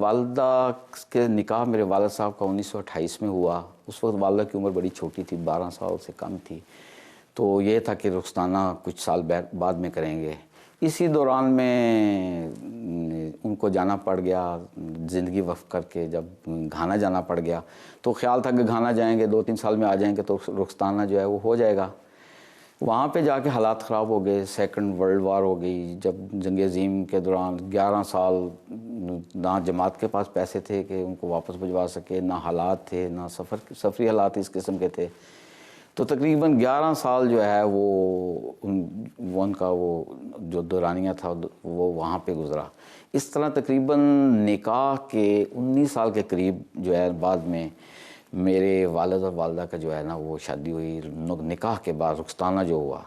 والدہ کے نکاح میرے والد صاحب کا 1928 میں ہوا. اس وقت والدہ کی عمر بڑی چھوٹی تھی، 12 سال سے کم تھی. تو یہ تھا کہ رخسانہ کچھ سال بعد میں کریں گے. اسی دوران میں ان کو جانا پڑ گیا، زندگی وقف کر کے جب گھانا جانا پڑ گیا تو خیال تھا کہ گھانا جائیں گے 2-3 سال میں آ جائیں گے تو رخسانہ جو ہے وہ ہو جائے گا. وہاں پہ جا کے حالات خراب ہو گئے. سیکنڈ ورلڈ وار ہو گئی. جب جنگ عظیم کے دوران 11 سال نہ جماعت کے پاس پیسے تھے کہ ان کو واپس بھجوا سکے، نہ حالات تھے، نہ سفری حالات اس قسم کے تھے. تو تقریباً 11 سال جو ہے وہ ان کا وہ جو دورانیہ تھا وہ وہاں پہ گزرا. اس طرح تقریباً نکاح کے 19 سال کے قریب جو ہے بعد میں میرے والد اور والدہ کا جو ہے نا وہ شادی ہوئی. نکاح کے بعد رخسانہ جو ہوا،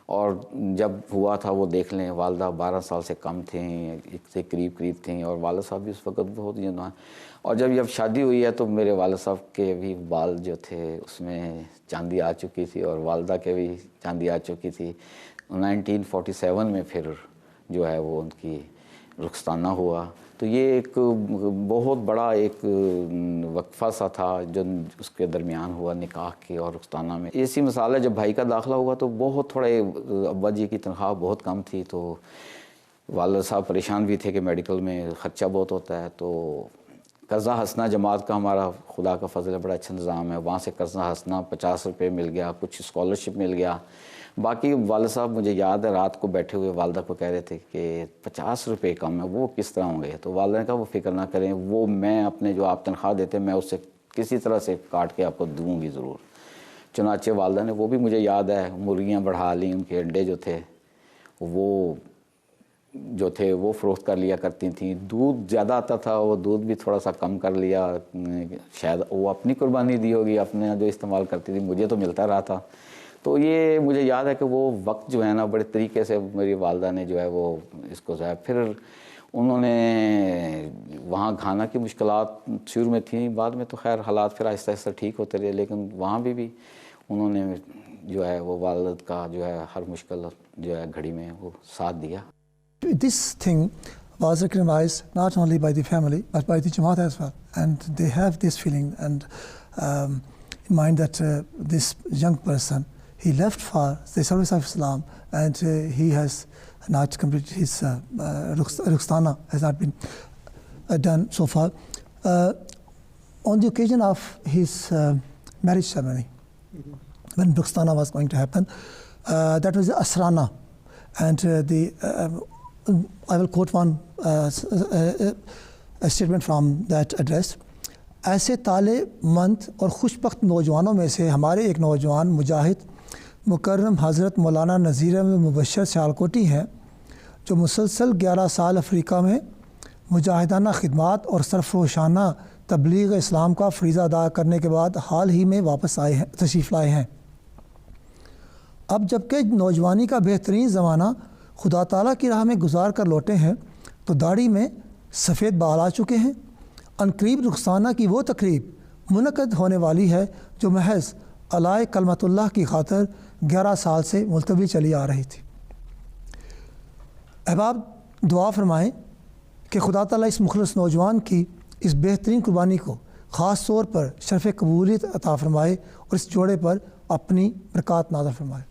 اور جب ہوا تھا وہ دیکھ لیں والدہ 12 سال سے کم تھیں، ایک سے قریب تھیں، اور والد صاحب بھی اس وقت بہت جوان. اور جب شادی ہوئی ہے تو میرے والد صاحب کے بھی بال جو تھے اس میں چاندی آ چکی تھی، اور والدہ کے بھی چاندی آ چکی تھی. 1947 میں پھر جو ہے وہ ان کی رخسانہ ہوا. تو یہ ایک بہت بڑا ایک وقفہ سا تھا جو اس کے درمیان ہوا نکاح کے اور رخسانہ میں. اسی مثال ہے، جب بھائی کا داخلہ ہوا تو بہت تھوڑے ابا جی کی تنخواہ بہت کم تھی، تو والد صاحب پریشان بھی تھے کہ میڈیکل میں خرچہ بہت ہوتا ہے. تو قرضہ ہنسنا جماعت کا ہمارا خدا کا فضل ہے بڑا اچھا نظام ہے، وہاں سے قرضہ ہنسنا 50 روپے مل گیا، کچھ اسکالرشپ مل گیا. باقی والد صاحب مجھے یاد ہے رات کو بیٹھے ہوئے والدہ کو کہہ رہے تھے کہ 50 روپے کم ہے، وہ کس طرح ہوں گے؟ تو والدہ نے کہا وہ فکر نہ کریں، وہ میں اپنے جو آپ تنخواہ دیتے ہیں میں اس سے کسی طرح سے کاٹ کے آپ کو دوں گی ضرور. چنانچہ والدہ نے، وہ بھی مجھے یاد ہے، مرغیاں بڑھا لیں، ان کے انڈے جو تھے وہ فروخت کر لیا کرتی تھیں. دودھ زیادہ آتا تھا، وہ دودھ بھی تھوڑا سا کم کر لیا. شاید وہ اپنی قربانی دی ہوگی، اپنے جو استعمال کرتی تھی، مجھے تو ملتا رہا تھا. تو یہ مجھے یاد ہے کہ وہ وقت جو ہے نا بڑے طریقے سے میری والدہ نے جو ہے وہ اس کو ظاہر. پھر انہوں نے وہاں کھانا کی مشکلات شروع میں تھیں، بعد میں تو خیر حالات پھر آہستہ آہستہ ٹھیک ہوتے رہے، لیکن وہاں بھی انہوں نے جو ہے وہ والد کا جو ہے ہر مشکل جو ہے گھڑی میں وہ ساتھ دیا. This thing was recognized not only by the family but by the Jamaat as well, and they have this feeling and in mind that this young person, he left for the service of Islam, and he has not completed his Ruksanah has not been done so far. On the occasion of his marriage ceremony, when Ruksanah was going to happen, that was the Asrana, and I will quote one a statement from that address. ایسے طالع مند اور خوش بخت نوجوانوں میں سے ہمارے ایک نوجوان مجاہد مکرم حضرت مولانا نذیر احمد مبشر سیالکوٹی ہیں، جو مسلسل 11 سال افریقہ میں مجاہدانہ خدمات اور سرفروشانہ تبلیغ اسلام کا فریضہ ادا کرنے کے بعد حال ہی میں واپس تشریف لائے ہیں. اب جبکہ نوجوانی کا بہترین زمانہ خدا تعالیٰ کی راہ میں گزار کر لوٹے ہیں تو داڑھی میں سفید بال آ چکے ہیں. عنقریب رخسانہ کی وہ تقریب منعقد ہونے والی ہے جو محض علائے کلمت اللہ کی خاطر 11 سال سے ملتوی چلی آ رہی تھی. احباب دعا فرمائیں کہ خدا تعالیٰ اس مخلص نوجوان کی اس بہترین قربانی کو خاص طور پر شرف قبولیت عطا فرمائے اور اس جوڑے پر اپنی برکات نازل فرمائے.